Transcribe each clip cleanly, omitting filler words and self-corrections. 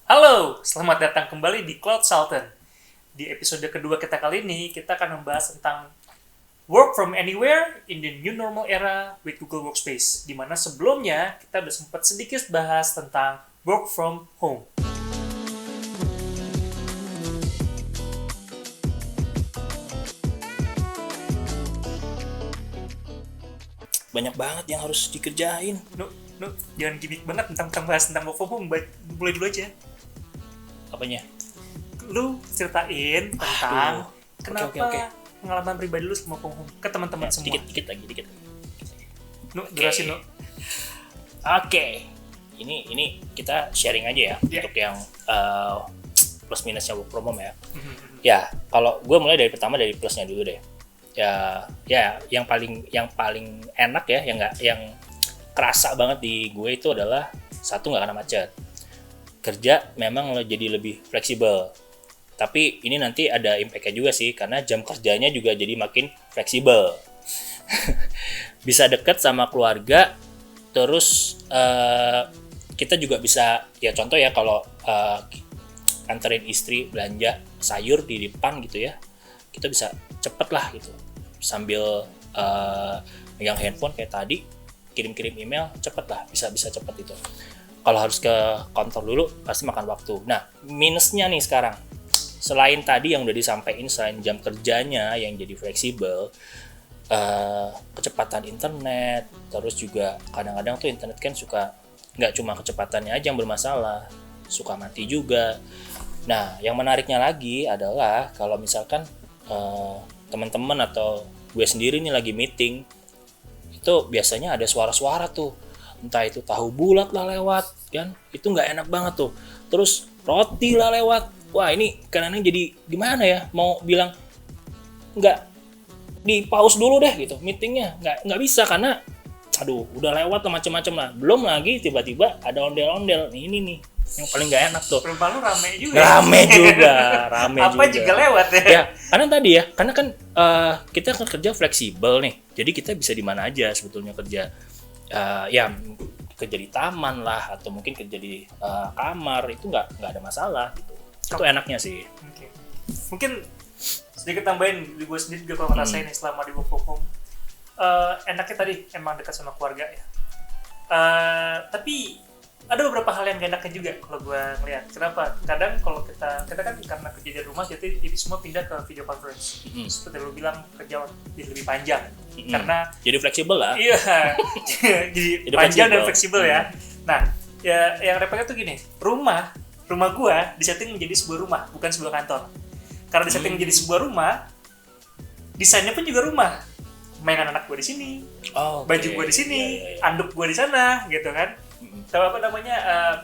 Halo, selamat datang kembali di Cloud Sultan. Di episode kedua kita kali ini, kita akan membahas tentang work from anywhere in the new normal era with Google Workspace. Di mana sebelumnya kita udah sempat sedikit bahas tentang work from home. Banyak banget yang harus dikerjain. No, jangan gimmick banget tentang bahas tentang work from home. Mulai dulu aja. Apanya? Lu ceritain tentang kenapa Oke. pengalaman pribadi lu sama work from home ke teman-teman semua. Dikit lagi. Jelasin, No. Oke. Ini kita sharing aja ya untuk yang plus minusnya work from home ya. Ya, kalau gue mulai dari plusnya dulu deh. Ya, yang paling enak ya, yang kerasa banget di gue itu adalah satu, nggak kena macet. Kerja memang jadi lebih fleksibel. Tapi ini nanti ada impact-nya juga sih, karena jam kerjanya juga jadi makin fleksibel. Bisa deket sama keluarga, terus kita juga bisa, ya contoh ya kalau anterin istri belanja sayur di depan gitu ya, kita bisa cepet lah gitu. Sambil megang handphone kayak tadi, kirim-kirim email, cepet lah, bisa cepet itu. Kalau harus ke kantor dulu pasti makan waktu. Nah, minusnya nih sekarang, selain tadi yang udah disampaikan, selain jam kerjanya yang jadi fleksibel, kecepatan internet, terus juga kadang-kadang tuh internet kan suka nggak cuma kecepatannya aja yang bermasalah, suka mati juga. Nah, yang menariknya lagi adalah kalau misalkan teman-teman atau gue sendiri nih lagi meeting, itu biasanya ada suara-suara tuh, entah itu tahu bulat lah lewat kan, itu nggak enak banget tuh. Terus roti lah lewat, wah ini kadang-kadang jadi gimana ya, mau bilang nggak di pause dulu deh gitu meetingnya, nggak bisa karena aduh udah lewat lah macam-macam lah. Belum lagi tiba-tiba ada ondel-ondel, ini nih yang paling nggak enak tuh. Perumpamaan lu rame juga. Rame juga. Apa juga lewat ya? Ya, karena tadi ya, karena kan kita kan kerja fleksibel nih. Jadi kita bisa di mana aja sebetulnya kerja. Ya kerja di taman lah, atau mungkin kerja di kamar, itu nggak ada masalah gitu. Itu enaknya sih. Okay. Mungkin sedikit tambahin, di gue sendiri juga kalau ngerasain nih selama di work from home, enaknya tadi emang dekat sama keluarga ya. Tapi ada beberapa hal yang gak enaknya juga kalau gue ngeliat. Kenapa? Kadang kalau kita kan karena kerja dari rumah, jadi semua pindah ke video conference. Seperti lu bilang, kerja jadi lebih panjang. Karena jadi fleksibel lah. Iya, jadi panjang dan fleksibel ya. Nah, ya yang repotnya tuh gini, rumah gue disetting menjadi sebuah rumah, bukan sebuah kantor. Karena disetting menjadi sebuah rumah, desainnya pun juga rumah. Mainan anak gue di sini, baju gue di sini, anduk gue di sana, gitu kan. Tahu apa namanya,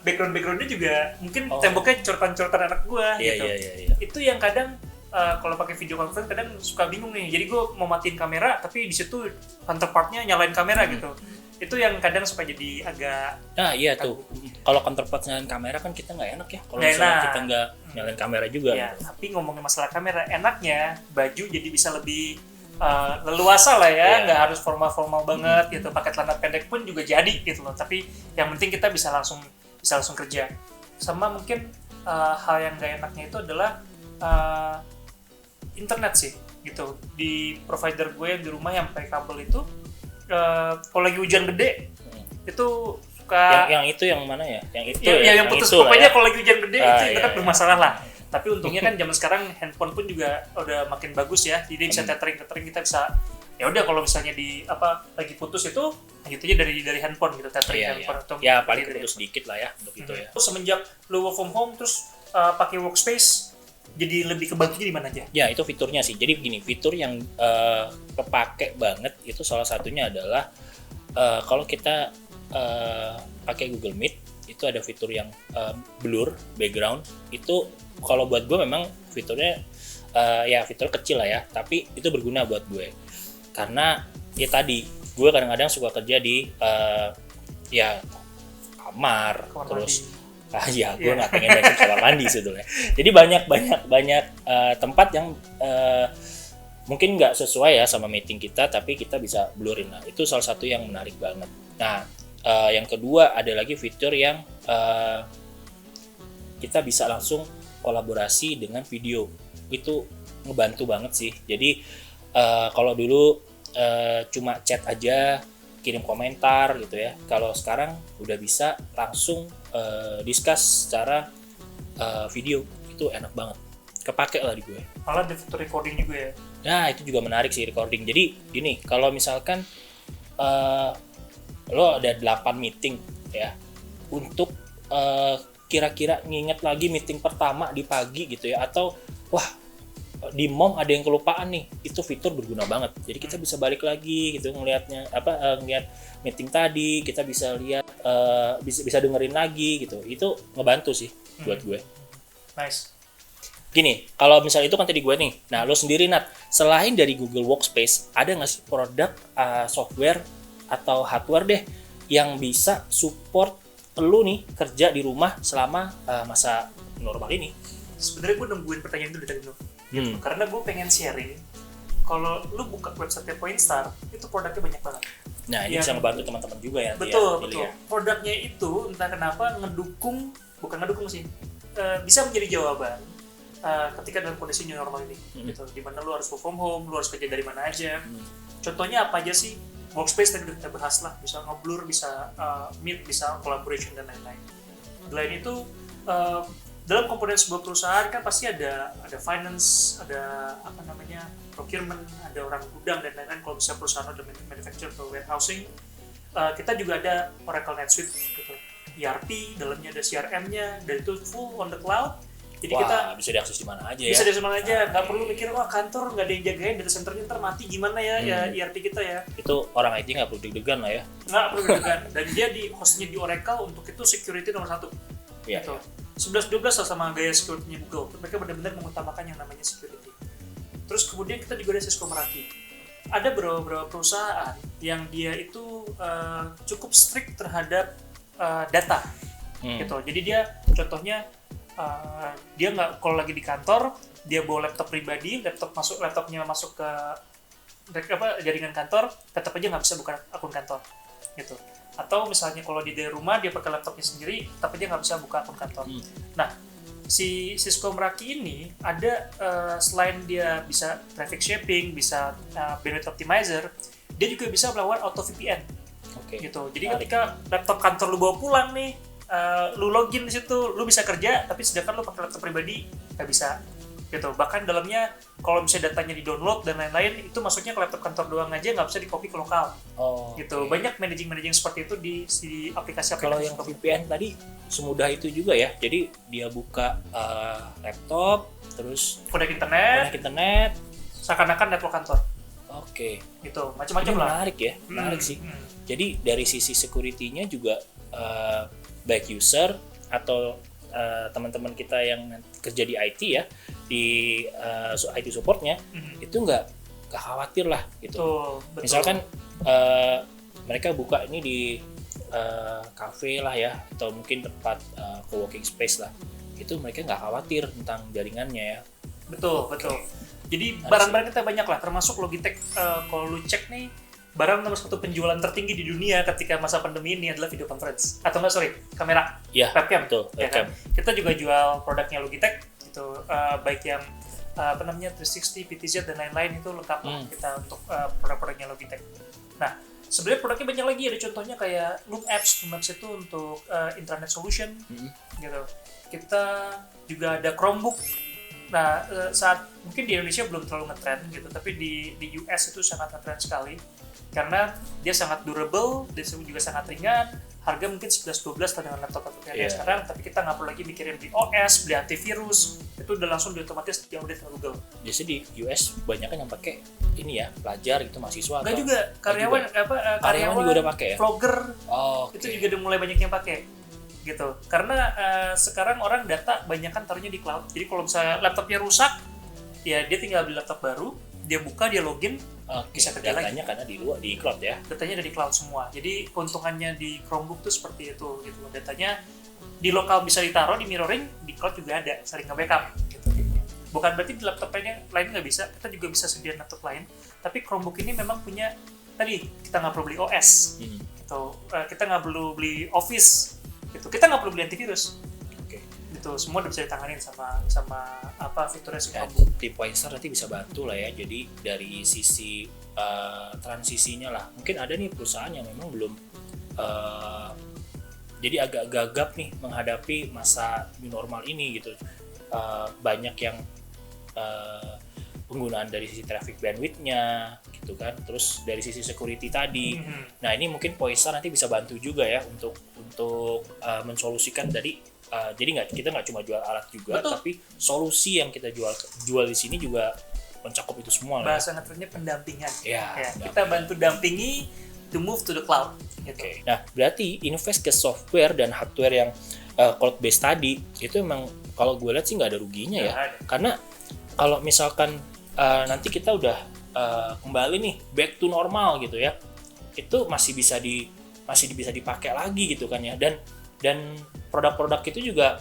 backgroundnya juga mungkin temboknya coretan anak gue, gitu. Iya. Itu yang kadang kalau pakai video conference kadang suka bingung nih. Jadi gue mau matiin kamera, tapi di situ counterpartnya nyalain kamera gitu. Itu yang kadang suka jadi agak. Nah iya tuh. Kalau counterpart nyalain kamera kan kita nggak enak ya. Kalau misalnya kita nggak nyalain kamera juga. Ya, gitu. tapi ngomongin masalah kamera, enaknya baju jadi bisa lebih leluasa lah ya, nggak harus formal banget gitu. Pakai celana pendek pun juga jadi gitu loh. Tapi yang penting kita bisa langsung kerja. Sama mungkin hal yang nggak enaknya itu adalah internet sih gitu. Di provider gue yang di rumah yang pakai kabel itu, kalau lagi hujan gede itu suka yang itu yang mana ya? Yang itu yang putus. Pokoknya kalau lagi hujan gede itu internet bermasalah lah. Tapi untungnya kan zaman sekarang handphone pun juga udah makin bagus ya. Jadi bisa tethering, kita bisa ya udah kalau misalnya lagi putus itu lanjutnya dari handphone gitu, tethering handphone atau ya paling putus sedikit lah ya untuk itu ya. Terus semenjak lu work from home terus pakai workspace, jadi lebih kebantunya di mana aja? Ya itu fiturnya sih. Jadi begini, fitur yang kepake banget itu salah satunya adalah kalau kita pakai Google Meet, itu ada fitur yang blur background. Itu kalau buat gue memang fiturnya ya fitur kecil lah ya, tapi itu berguna buat gue karena ya tadi gue kadang-kadang suka kerja di ya kamar terus ya gue nggak pengen banyak kamar mandi sebetulnya. Jadi banyak tempat yang mungkin nggak sesuai ya sama meeting kita, tapi kita bisa blurin. Nah itu salah satu yang menarik banget. Nah yang kedua ada lagi fitur yang kita bisa langsung kolaborasi dengan video. Itu ngebantu banget sih. Jadi kalau dulu cuma chat aja, kirim komentar gitu ya. Kalau sekarang udah bisa langsung discuss secara video. Itu enak banget. Kepake lah di gue. Malah ada fitur recording juga ya. Nah, itu juga menarik sih recording. Jadi gini, kalau misalkan lo ada 8 meeting ya, untuk kira-kira nginget lagi meeting pertama di pagi gitu ya, atau wah di mom ada yang kelupaan nih, itu fitur berguna banget. Jadi kita bisa balik lagi gitu ngelihatnya ngelihat meeting tadi, kita bisa lihat bisa dengerin lagi gitu. Itu ngebantu sih buat gue. Nice. Gini, kalau misalnya itu kan tadi gue nih. Nah, lo sendiri Nat, selain dari Google Workspace, ada nggak sih produk software atau hardware deh yang bisa support lu nih kerja di rumah selama masa normal ini? Sebenarnya gue nungguin pertanyaan itu dari tadi, gitu. Karena gue pengen sharing. Kalau lu buka website Pointstar, itu produknya banyak banget. Nah, ini bisa ngebantu teman-teman juga ya. Betul. Produknya itu entah kenapa bukan ngedukung sih, bisa menjadi jawaban ketika dalam kondisi new normal ini, gitu. Dimana lu harus work from home, lu harus kerja dari mana aja. Contohnya apa aja sih? Workspace tadi kita bahas lah, bisa nge-blur, bisa meet, bisa collaboration dan lain-lain. Selain itu, dalam komponen sebuah perusahaan kan pasti ada finance, ada procurement, ada orang gudang dan lain-lain. Kalau bisa perusahaan ada manufacturing atau warehousing, kita juga ada Oracle NetSuite gitu. ERP, dalamnya ada CRM-nya, dan itu full on the cloud. Jadi kita bisa diakses di mana aja ya. Bisa di mana aja, nggak perlu mikir kantor nggak ada yang jagain, data centernya ntar mati gimana ya ERP kita ya. Itu orang IT nggak perlu deg-degan lah ya. Nggak perlu deg-degan. Dan dia hostnya di Oracle, untuk itu security nomor 1. Iya. Gitu. 11-12 lah sama gaya security-nya Google. Mereka benar-benar mengutamakan yang namanya security. Terus kemudian kita juga ada Cisco Meraki. Ada beberapa perusahaan yang dia itu cukup strict terhadap data. Gitu. Jadi dia contohnya dia nggak, kalau lagi di kantor dia bawa laptop pribadi, laptopnya masuk ke jaringan kantor, tetap aja nggak bisa buka akun kantor gitu. Atau misalnya kalau di rumah dia pakai laptopnya sendiri, tetap aja nggak bisa buka akun kantor. Nah, si Cisco Meraki ini ada selain dia bisa traffic shaping, bisa bandwidth optimizer, dia juga bisa melawan auto VPN. Gitu. Jadi ketika laptop kantor lu bawa pulang nih, lu login di situ, lu bisa kerja, tapi sedangkan lu pakai laptop pribadi nggak bisa, gitu. Bahkan dalamnya kalau misalnya datanya di download dan lain-lain, itu masuknya ke laptop kantor doang aja, nggak bisa di copy ke lokal. Gitu. Banyak managing seperti itu di aplikasi-aplikasi. Kalau yang VPN tadi semudah itu juga ya, jadi dia buka laptop, terus connect internet, seakan-akan network kantor. Gitu, macam-macam lah. Menarik ya, menarik sih. Jadi dari sisi security-nya juga baik user atau teman-teman kita yang kerja di IT ya, di IT supportnya, itu nggak khawatir lah gitu. Betul. Misalkan mereka buka ini di cafe lah ya, atau mungkin tempat co-working space lah, itu mereka nggak khawatir tentang jaringannya ya. Betul. Jadi barang-barang kita banyak lah, termasuk Logitech. Kalau lu cek nih, barang nomor 1 penjualan tertinggi di dunia ketika masa pandemi ini adalah video conference, atau kamera, webcam. Betul, webcam. Kan? Kita juga jual produknya Logitech gitu, baik yang 360, PTZ dan lain-lain, itu lengkap kita untuk produk-produknya Logitech. Nah, sebenarnya produknya banyak lagi, ada contohnya kayak Loom Apps itu untuk intranet solution, gitu. Kita juga ada Chromebook. Nah, saat mungkin di Indonesia belum terlalu ngetrend gitu, tapi di US itu sangat ngetrend sekali karena dia sangat durable, dia juga sangat ringan, harga mungkin 11-12 dengan laptop-laptop yang ada sekarang, tapi kita nggak perlu lagi mikirin beli OS, beli antivirus, itu udah langsung otomatis di-update sama Google. Biasanya di US banyak yang pakai ini ya, pelajar gitu, mahasiswa. Nggak juga, karyawan juga udah pakai ya? Vlogger, itu juga udah mulai banyak yang pakai. Gitu. Karena sekarang orang data banyakan taruhnya di cloud. Jadi kalau misalnya laptopnya rusak, ya dia tinggal beli laptop baru, dia buka, dia login, bisa kerja lagi. Datanya karena di cloud ya. Datanya ada di cloud semua. Jadi keuntungannya di Chromebook tuh seperti itu gitu. Datanya di lokal bisa ditaruh, di mirroring, di cloud juga ada, sering nge-backup gitu. Bukan berarti di laptopnya lain nggak bisa, kita juga bisa sediain laptop lain. Tapi Chromebook ini memang punya, tadi kita nggak perlu beli OS, gitu. Kita nggak perlu beli Office, gitu. Kita nggak perlu beli antivirus. Gitu. gitu. Semua udah bisa ditanganin sama apa fiturnya si Ya, Chromebook. tim Pointstar nanti bisa bantu lah ya. Jadi dari sisi transisinya lah, mungkin ada nih perusahaan yang memang belum jadi agak gagap nih menghadapi masa new normal ini gitu. Banyak yang penggunaan dari sisi traffic bandwidth-nya gitu kan, terus dari sisi security tadi. Nah ini mungkin Pointstar nanti bisa bantu juga ya untuk mensolusikan dari jadi kita nggak cuma jual alat juga. Betul. Tapi solusi yang kita jual di sini juga mencakup itu semua lah. Bahasa ngetrendnya pendampingan. Ya, Kita bantu dampingi to move to the cloud. Gitu. Oke. Nah, berarti invest ke software dan hardware yang cloud based tadi itu emang kalau gue lihat sih nggak ada ruginya ya. Nggak ada. Karena kalau misalkan nanti kita udah kembali nih back to normal gitu ya, itu masih bisa dipakai lagi gitu kan ya. Dan produk-produk itu juga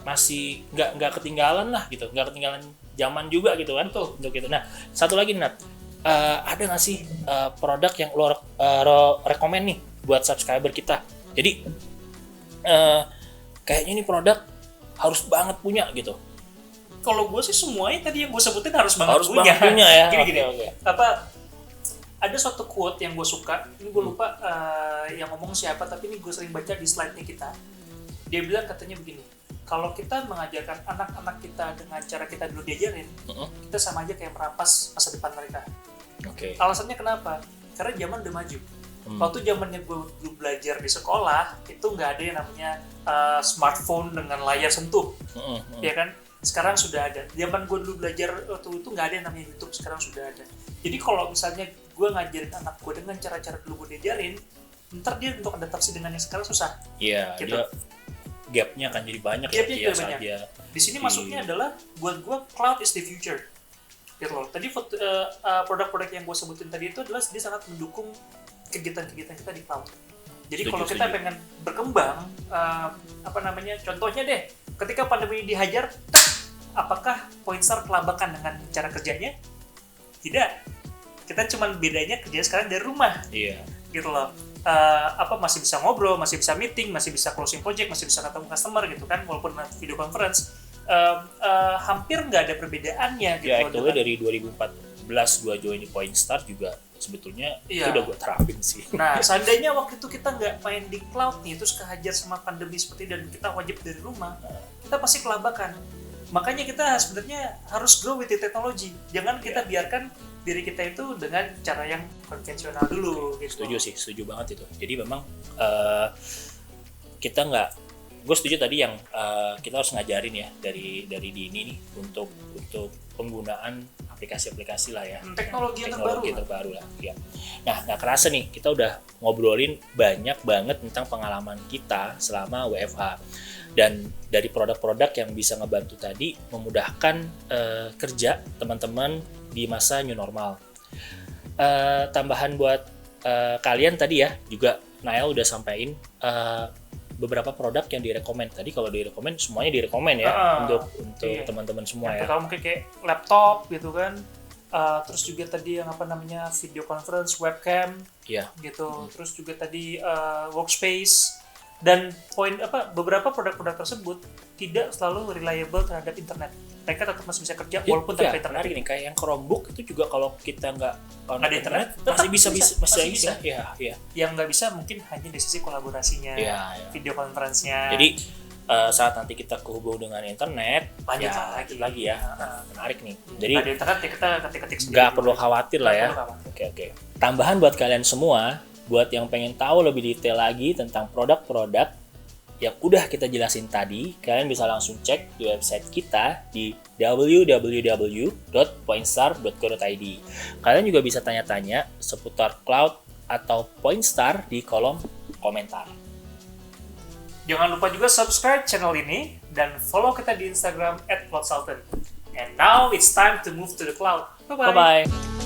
masih nggak ketinggalan lah gitu, nggak ketinggalan zaman juga gitu kan tuh untuk itu. Nah, satu lagi Nat, ada nggak sih produk yang lo rekomend nih buat subscriber kita? Jadi kayaknya ini produk harus banget punya gitu. Kalau gue sih semuanya tadi yang gue sebutin harus banget Banget punya ya. Gini. Oke. Apa ada suatu quote yang gue suka, ini gue lupa yang ngomong siapa, tapi ini gue sering baca di slide-nya kita. Dia bilang katanya begini, kalau kita mengajarkan anak-anak kita dengan cara kita dulu diajarin, kita sama aja kayak merampas masa depan mereka. Oke. Alasannya kenapa? Karena zaman udah maju. Waktu zamannya gue dulu belajar di sekolah, itu nggak ada yang namanya smartphone dengan layar sentuh, ya kan? Sekarang sudah ada. Zaman gue dulu belajar waktu itu nggak ada yang namanya YouTube, sekarang sudah ada. Jadi kalau misalnya gue ngajarin anak gue dengan cara-cara dulu gue diajarin, ntar dia untuk adaptasi dengan yang sekarang susah. Iya, Gitu. dia gapnya akan jadi banyak Gapnya ya. juga banyak. Dia Di sini masuknya adalah buat gue cloud is the future. Gitu loh. Tadi produk-produk yang gue sebutin tadi itu adalah dia sangat mendukung kegiatan-kegiatan kita di cloud. Jadi kalau kita pengen berkembang, contohnya deh, ketika pandemi ini dihajar, apakah Pointstar kelabakan dengan cara kerjanya? Tidak. Kita cuma bedanya kerja sekarang dari rumah. Iya. Gitu loh. Masih bisa ngobrol, masih bisa meeting, masih bisa closing project, masih bisa ketemu customer gitu kan, walaupun video conference. Hampir nggak ada perbedaannya gitu. Ya, actually dari 2014 gua join di Pointstar juga sebetulnya itu udah gua terapin sih. Nah, seandainya waktu itu kita nggak main di cloud nih, terus kehajar sama pandemi seperti dan kita wajib dari rumah, kita pasti kelabakan. Makanya kita sebenarnya harus grow with the technology. Jangan kita biarkan diri kita itu dengan cara yang konvensional dulu. Gitu. Setuju banget itu. Jadi memang kita nggak, gue setuju tadi yang kita harus ngajarin ya dari dini nih untuk penggunaan aplikasi-aplikasi lah ya. Teknologi terbaru lah. Ya. Nah, nggak kerasa nih kita udah ngobrolin banyak banget tentang pengalaman kita selama WFH. Dan dari produk-produk yang bisa ngebantu tadi memudahkan kerja teman-teman di masa new normal. Tambahan buat kalian tadi ya, juga Nael udah sampein beberapa produk yang direkomend. Tadi kalau direkomend semuanya direkomend ya untuk teman-teman semua ya. Kalau mungkin kayak laptop gitu kan. Terus juga tadi yang video conference, webcam, gitu. Terus juga tadi workspace. Dan beberapa produk-produk tersebut tidak selalu reliable terhadap internet. Mereka tetap masih bisa kerja walaupun tanpa internet. Menarik nih, kayak yang Chromebook itu juga kalau kita nggak ada internet, masih bisa. Iya. Yang nggak bisa mungkin hanya di sisi kolaborasinya, video conference-nya. Jadi saat nanti kita kehubung dengan internet, banyak lagi ya. Menarik nih. Jadi ada internet ya kita ketik-ketik sendiri. Nggak perlu khawatir lah ya. Oke. Tambahan buat kalian semua, buat yang pengen tahu lebih detail lagi tentang produk-produk yang udah kita jelasin tadi, kalian bisa langsung cek di website kita di www.pointstar.co.id. Kalian juga bisa tanya-tanya seputar cloud atau Pointstar di kolom komentar. Jangan lupa juga subscribe channel ini dan follow kita di Instagram @cloudsultan. And now it's time to move to the cloud. Bye-bye. Bye-bye.